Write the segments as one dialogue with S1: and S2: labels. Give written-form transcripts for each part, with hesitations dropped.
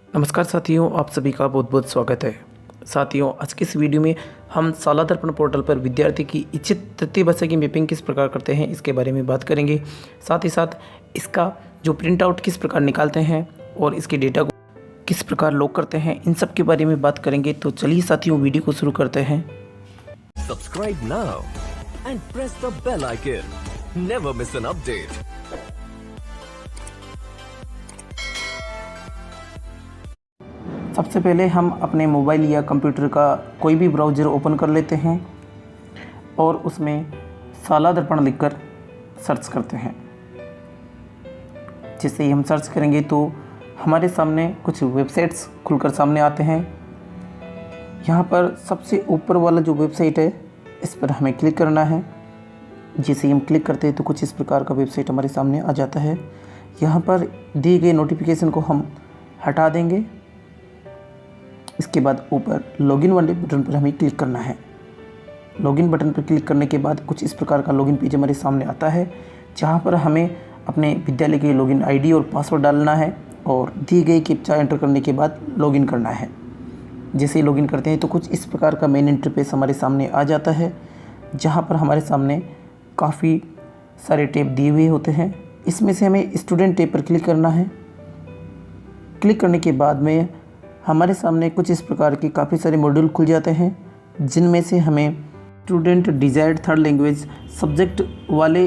S1: नमस्कार साथियों, आप सभी का बहुत बहुत स्वागत है। साथियों, आज की इस वीडियो में हम शाला दर्पण पोर्टल पर विद्यार्थी की इच्छित तृतीय भाषा की मैपिंग किस प्रकार करते हैं इसके बारे में बात करेंगे। साथ ही साथ इसका जो प्रिंट आउट किस प्रकार निकालते हैं और इसके डेटा को किस प्रकार लॉग करते हैं, इन सब के बारे में बात करेंगे। तो चलिए साथियों, वीडियो को शुरू करते हैं।
S2: Subscribe now and press the bell icon. Never miss an update.
S1: सबसे पहले हम अपने मोबाइल या कंप्यूटर का कोई भी ब्राउज़र ओपन कर लेते हैं और उसमें शाला दर्पण लिखकर सर्च करते हैं। जैसे ही हम सर्च करेंगे तो हमारे सामने कुछ वेबसाइट्स खुलकर सामने आते हैं। यहाँ पर सबसे ऊपर वाला जो वेबसाइट है, इस पर हमें क्लिक करना है। जैसे ही हम क्लिक करते हैं तो कुछ इस प्रकार का वेबसाइट हमारे सामने आ जाता है। यहाँ पर दिए गए नोटिफिकेशन को हम हटा देंगे। इसके बाद ऊपर लॉगिन वाले बटन पर हमें क्लिक करना है। लॉगिन बटन पर क्लिक करने के बाद कुछ इस प्रकार का लॉगिन पेज हमारे सामने आता है, जहाँ पर हमें अपने विद्यालय की लॉगिन आईडी और पासवर्ड डालना है और दिए गए कैप्चा एंटर करने के बाद लॉगिन करना है। जैसे ही लॉगिन करते हैं तो कुछ इस प्रकार का मेन इंटरफेस हमारे सामने आ जाता है, जहाँ पर हमारे सामने काफ़ी सारे टैब दिए हुए होते हैं। इसमें से हमें स्टूडेंट टैब पर क्लिक करना है। क्लिक करने के बाद में हमारे सामने कुछ इस प्रकार के काफ़ी सारे मॉड्यूल खुल जाते हैं, जिनमें से हमें student desired third language subject वाले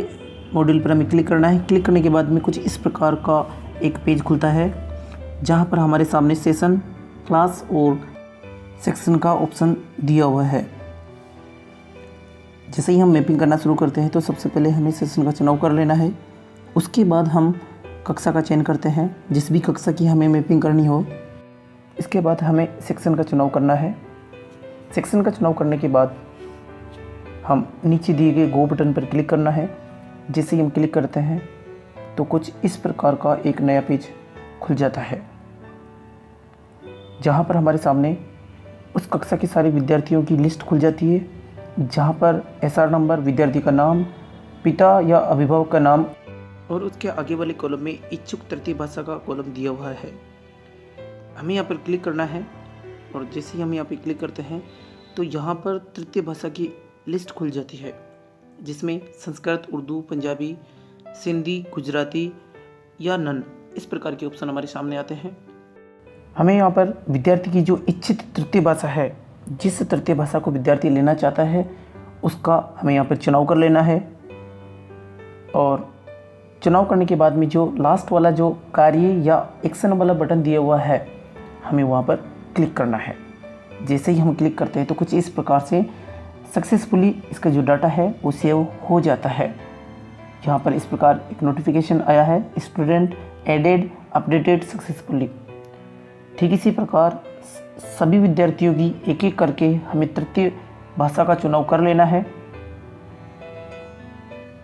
S1: मॉड्यूल पर हमें क्लिक करना है। क्लिक करने के बाद में कुछ इस प्रकार का एक पेज खुलता है, जहां पर हमारे सामने सेशन, क्लास और सेक्शन का ऑप्शन दिया हुआ है। जैसे ही हम मैपिंग करना शुरू करते हैं तो सबसे पहले हमें सेशन का चुनाव कर लेना है। उसके बाद हम कक्षा का चयन करते हैं, जिस भी कक्षा की हमें मैपिंग करनी हो। इसके बाद हमें सेक्शन का चुनाव करना है। सेक्शन का चुनाव करने के बाद हम नीचे दिए गए गो बटन पर क्लिक करना है। जैसे ही हम क्लिक करते हैं तो कुछ इस प्रकार का एक नया पेज खुल जाता है, जहां पर हमारे सामने उस कक्षा के सारे विद्यार्थियों की लिस्ट खुल जाती है, जहां पर एसआर नंबर, विद्यार्थी का नाम, पिता या अभिभावक का नाम और उसके आगे वाले कॉलम में इच्छुक तृतीय भाषा का कॉलम दिया हुआ है। हमें यहाँ पर क्लिक करना है और जैसे ही हम यहाँ पर क्लिक करते हैं तो यहाँ पर तृतीय भाषा की लिस्ट खुल जाती है, जिसमें संस्कृत, उर्दू, पंजाबी, सिंधी, गुजराती या नन, इस प्रकार के ऑप्शन हमारे सामने आते हैं। हमें यहाँ पर विद्यार्थी की जो इच्छित तृतीय भाषा है, जिस तृतीय भाषा को विद्यार्थी लेना चाहता है, उसका हमें यहाँ पर चुनाव कर लेना है। और चुनाव करने के बाद में जो लास्ट वाला जो कार्य या एक्शन वाला बटन दिया हुआ है, हमें वहाँ पर क्लिक करना है। जैसे ही हम क्लिक करते हैं तो कुछ इस प्रकार से सक्सेसफुली इसका जो डाटा है वो सेव हो जाता है। यहाँ पर इस प्रकार एक नोटिफिकेशन आया है, स्टूडेंट एडेड अपडेटेड सक्सेसफुली। ठीक इसी प्रकार सभी विद्यार्थियों की एक एक करके हमें तृतीय भाषा का चुनाव कर लेना है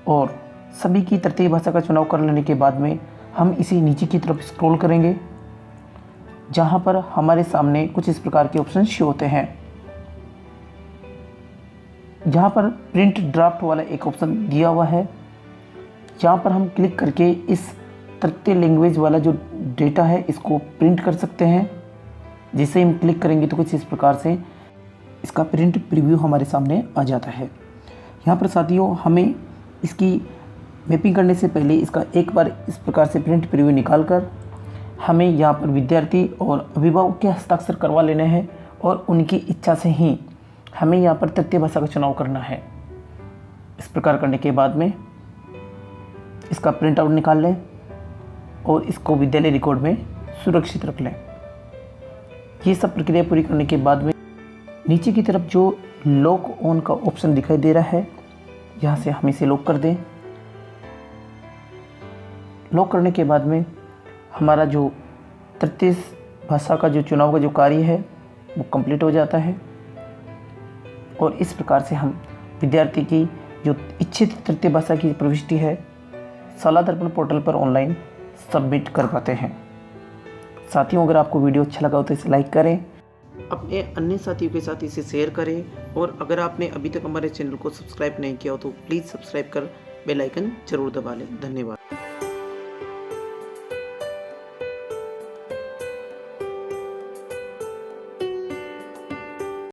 S1: और सभी की तृतीय भाषा का चुनाव कर लेने के बाद में हम इसी नीचे की तरफ स्क्रॉल करेंगे, जहां पर हमारे सामने कुछ इस प्रकार के ऑप्शन शो होते हैं। जहां पर प्रिंट ड्राफ्ट वाला एक ऑप्शन दिया हुआ है, जहां पर हम क्लिक करके इस तृतीय लैंग्वेज वाला जो डेटा है इसको प्रिंट कर सकते हैं। जैसे हम क्लिक करेंगे तो कुछ इस प्रकार से इसका प्रिंट प्रीव्यू हमारे सामने आ जाता है। यहाँ पर साथियों, हमें इसकी मैपिंग करने से पहले इसका एक बार इस प्रकार से प्रिंट प्रीव्यू निकाल कर हमें यहाँ पर विद्यार्थी और अभिभावक के हस्ताक्षर करवा लेने हैं और उनकी इच्छा से ही हमें यहाँ पर तृतीय भाषा का चुनाव करना है। इस प्रकार करने के बाद में इसका प्रिंट आउट निकाल लें और इसको विद्यालय रिकॉर्ड में सुरक्षित रख लें। ये सब प्रक्रिया पूरी करने के बाद में नीचे की तरफ जो लॉक ऑन का ऑप्शन दिखाई दे रहा है, यहाँ से हम इसे लॉक कर दें। लॉक करने के बाद में हमारा जो तृतीय भाषा का जो चुनाव का जो कार्य है वो कंप्लीट हो जाता है और इस प्रकार से हम विद्यार्थी की जो इच्छित तृतीय भाषा की प्रविष्टि है शाला दर्पण पोर्टल पर ऑनलाइन सबमिट कर पाते हैं। साथियों, अगर आपको वीडियो अच्छा लगा हो तो इसे लाइक करें, अपने अन्य साथियों के साथ इसे शेयर करें और अगर आपने अभी तक हमारे चैनल को सब्सक्राइब नहीं किया हो तो प्लीज़ सब्सक्राइब कर बेल आइकन जरूर दबा लें। धन्यवाद।